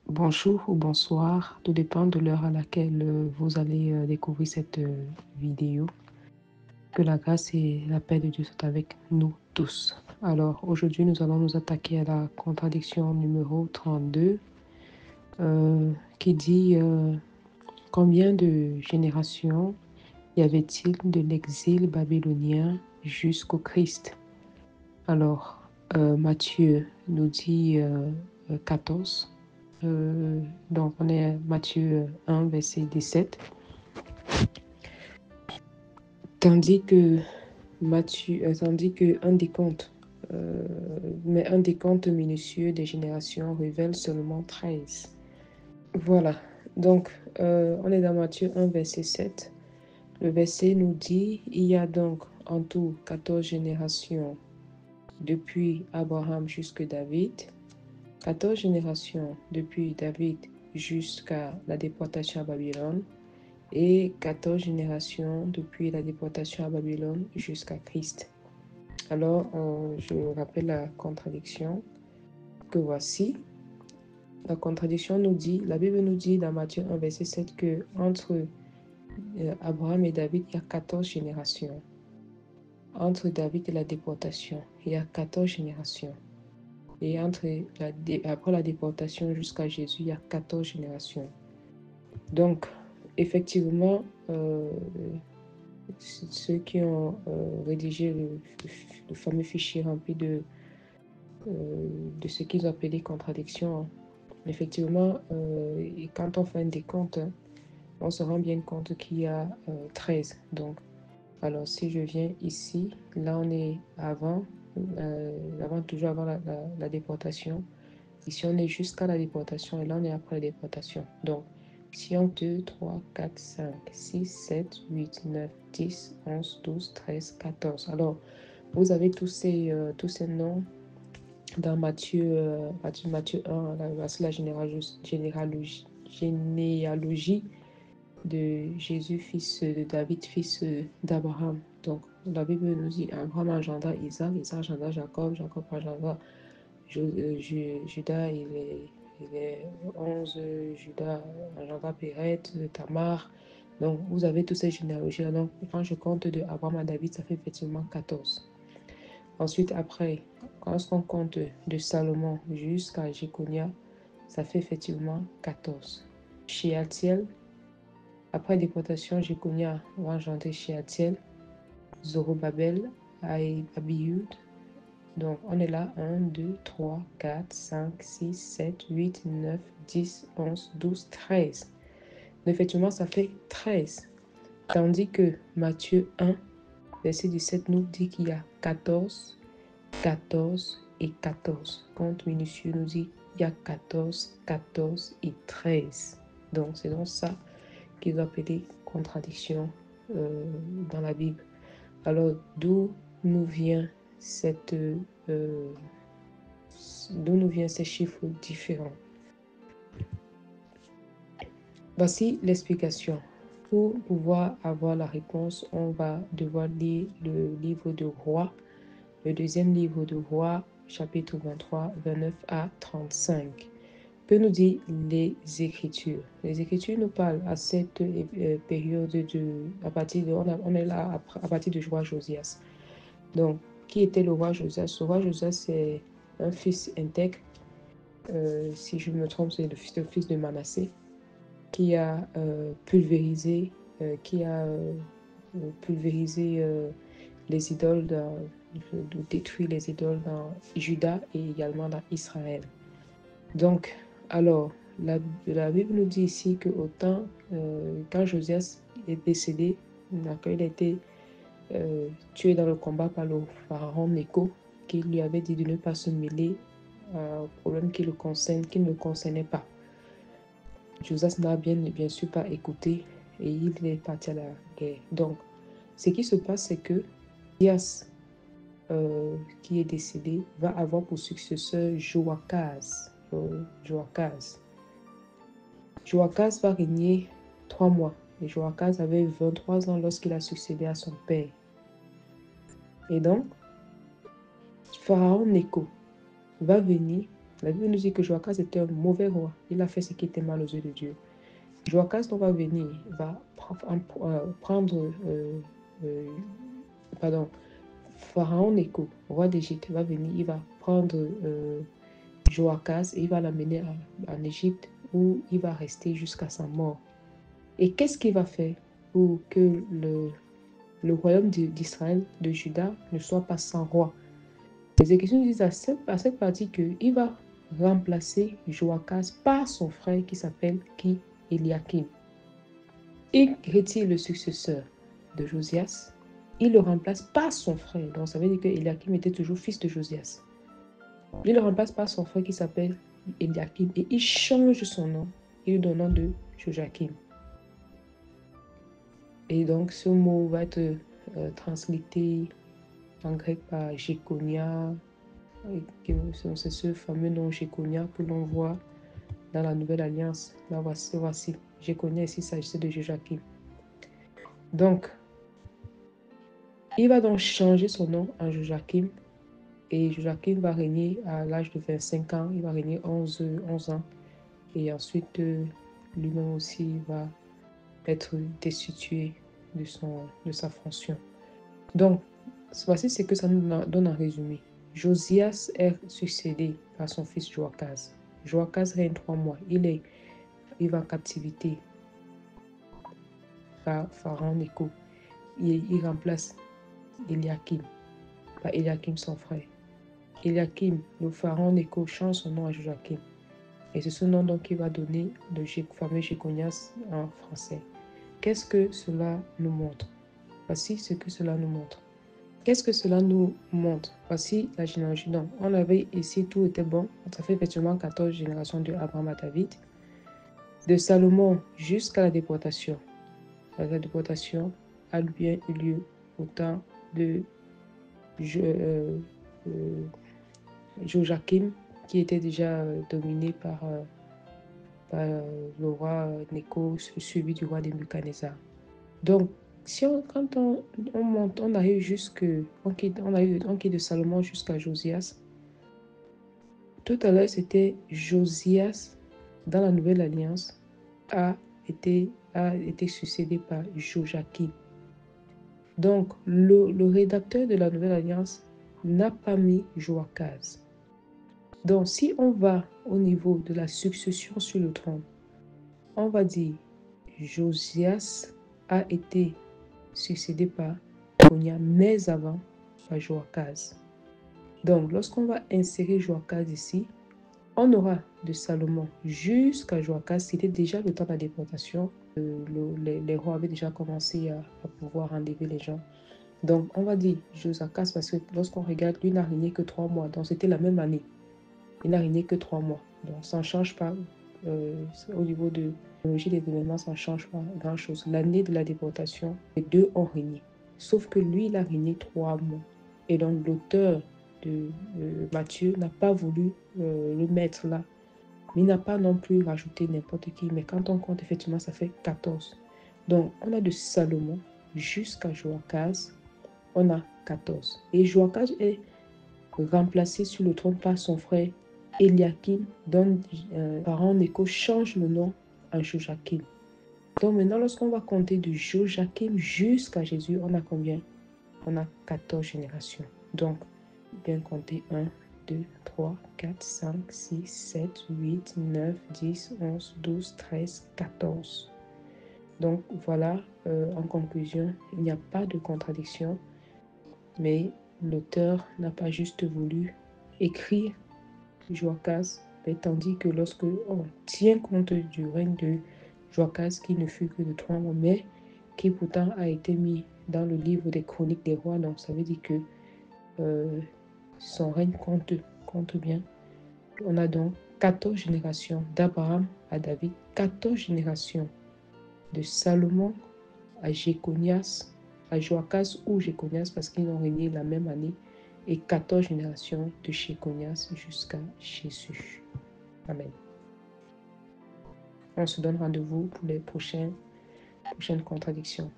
Bonjour ou bonsoir, tout dépend de l'heure à laquelle vous allez découvrir cette vidéo. Que la grâce et la paix de Dieu soient avec nous tous. Alors, aujourd'hui, nous allons nous attaquer à la contradiction numéro 32 qui dit combien de générations y avait-il de l'exil babylonien jusqu'au Christ? Alors, Matthieu nous dit 14. Donc, on est à Matthieu 1, verset 17. Tandis que un décompte, mais un décompte minutieux des générations révèle seulement 13. Voilà. Donc, on est dans Matthieu 1, verset 7. Le verset nous dit, il y a donc en tout 14 générations depuis Abraham jusqu'à David, 14 générations depuis David jusqu'à la déportation à Babylone et 14 générations depuis la déportation à Babylone jusqu'à Christ. Alors, je rappelle la contradiction que voici. La contradiction nous dit, la Bible nous dit dans Matthieu 1, verset 7 que entre Abraham et David, il y a 14 générations. Entre David et la déportation, il y a 14 générations. Et après la déportation jusqu'à Jésus, il y a 14 générations. Donc, effectivement, ceux qui ont rédigé le fameux fichier rempli de ce qu'ils ont appelé contradiction, hein. Effectivement, et quand on fait un décompte, hein, on se rend bien compte qu'il y a 13. Donc, alors si je viens ici, là on est toujours avant la déportation. Ici on est jusqu'à la déportation et là on est après la déportation. Donc, si on 2, 3, 4, 5, 6, 7, 8, 9, 10, 11, 12, 13, 14. Alors, vous avez tous ces noms dans Matthieu 1, c'est la généalogie de Jésus, fils de David, fils d'Abraham. Donc, la Bible nous dit Abraham engendra Isaac, Isaac engendra Jacob, Jacob engendra Judas, il est 11, Judas engendra Péret, Tamar. Donc, vous avez toutes ces généalogies. Donc, quand je compte de Abraham à David, ça fait effectivement 14. Ensuite, après, quand on compte de Salomon jusqu'à Jéconia, ça fait effectivement 14. Shealtiel, après déportation, Jéconia va engendrer Shealtiel, Zorobabel, Abiud. Donc, on est là 1, 2, 3, 4, 5, 6, 7, 8, 9, 10, 11, 12, 13. Donc, effectivement, ça fait 13. Tandis que Matthieu 1, verset 17 nous dit qu'il y a 14, 14 et 14. Compte minutieux nous dit il y a 14, 14 et 13. Donc, c'est donc ça qu'ils ont appelé contradiction dans la Bible. Alors, d'où nous viennent ces chiffres différents? Voici l'explication. Pour pouvoir avoir la réponse, on va devoir lire le livre de Rois, le deuxième livre de Rois, chapitre 23, 29 à 35. Que nous dit les Écritures? Les Écritures nous parlent à cette période on est là à partir du roi Josias. Donc, qui était le roi Josias? Le roi Josias, c'est un fils intègre. Si je me trompe, c'est le fils de Manassé qui a pulvérisé les idoles, détruit les idoles dans Juda et également dans Israël. Donc, alors, la Bible nous dit ici que autant quand Josias est décédé, quand il a été tué dans le combat par le pharaon Néco, qui lui avait dit de ne pas se mêler au problème qui ne le concernait pas. Josias n'a bien sûr pas écouté et il est parti à la guerre. Donc, ce qui se passe, c'est que Josias, qui est décédé, va avoir pour successeur Joachaz. Joachaz va régner 3 mois. Et Joachaz avait 23 ans lorsqu'il a succédé à son père. Et donc, Pharaon Néco va venir La Bible nous dit que Joachaz était un mauvais roi. Il a fait ce qui était mal aux yeux de Dieu. Joachaz va venir, va prendre, pardon, Pharaon Nécho, roi d'Égypte, va venir, il va prendre Joachaz et il va l'amener en Égypte où il va rester jusqu'à sa mort. Et qu'est-ce qu'il va faire pour que le royaume d'Israël, de Juda, ne soit pas sans roi? Les Écritures disent à cette partie qu'il va remplacer Joachaz par son frère qui s'appelle Eliakim. Il retire le successeur de Josias. Il le remplace par son frère. Donc ça veut dire que Eliakim était toujours fils de Josias. Il le remplace par son frère qui s'appelle Eliakim et il change son nom. Il lui donne le nom de Joachim. Et donc ce mot va être translité en grec par Jéconia. C'est ce fameux nom Jéconia que l'on voit dans la Nouvelle Alliance. Là, voici. Jéconia ici, il s'agissait de Joachim. Donc, il va donc changer son nom en Joachim. Et Joachim va régner à l'âge de 25 ans. Il va régner 11 ans. Et ensuite, lui-même aussi va être destitué de sa fonction. Donc, voici ce que ça nous donne en résumé. Josias est succédé par son fils Joachaz. Joachaz règne 3 mois. Il va en captivité par Pharaon Nécho. Il remplace Eliakim par Eliakim son frère. Eliakim, le Pharaon Nécho, change son nom à Joachim. Et c'est ce nom donc qu'il va donner le fameux Jéconias en français. Qu'est-ce que cela nous montre? Voici ce que cela nous montre. Qu'est-ce que cela nous montre? Voici la généalogie. Donc, on avait ici, tout était bon. Ça fait effectivement 14 générations de Abraham à David. De Salomon jusqu'à la déportation. La déportation a bien eu lieu au temps de Joachim, qui était déjà dominé par le roi Nécho, suivi du roi Nebuchadnezzar. Donc, quand on monte, on arrive on quitte de Salomon jusqu'à Josias. Tout à l'heure, c'était Josias dans la Nouvelle Alliance a été succédé par Joachim. Donc, le rédacteur de la Nouvelle Alliance n'a pas mis Joachaz. Donc, si on va au niveau de la succession sur le trône, on va dire Josias a été succédé par Jéconia, mais avant par Joachaz. Donc, lorsqu'on va insérer Joachaz ici, on aura de Salomon jusqu'à Joachaz. C'était déjà le temps de la déportation. Les rois avaient déjà commencé à pouvoir enlever les gens. Donc, on va dire Josachas parce que lorsqu'on regarde, lui n'a régné que 3 mois. Donc, c'était la même année. Il n'a régné que 3 mois. Donc, ça ne change pas. Au niveau de l'chronologie des événements, ça ne change pas grand-chose. L'année de la déportation, les deux ont régné. Sauf que lui, il a régné 3 mois. Et donc, l'auteur de Matthieu n'a pas voulu le mettre là. Mais il n'a pas non plus rajouté n'importe qui. Mais quand on compte, effectivement, ça fait 14. Donc, on a de Salomon jusqu'à Joachaz. On a 14. Et Joachaz est remplacé sur le trône par son frère Eliakim, dont Pharaon Nécho change le nom en Joachim. Donc maintenant, lorsqu'on va compter de Joachim jusqu'à Jésus, on a combien? On a 14 générations. Donc, bien compter 1, 2, 3, 4, 5, 6, 7, 8, 9, 10, 11, 12, 13, 14. Donc voilà, en conclusion, il n'y a pas de contradiction, mais l'auteur n'a pas juste voulu écrire Joachaz, mais tandis que lorsque on tient compte du règne de Joachaz, qui ne fut que de 3 mois, mais qui pourtant a été mis dans le livre des chroniques des rois, donc ça veut dire que son règne compte bien. On a donc 14 générations d'Abraham à David, 14 générations de Salomon à Jéconias, à Joachaz ou Jéconias parce qu'ils ont régné la même année, et 14 générations de Jéconias jusqu'à Jésus. Amen. On se donne rendez-vous pour les prochaines contradictions.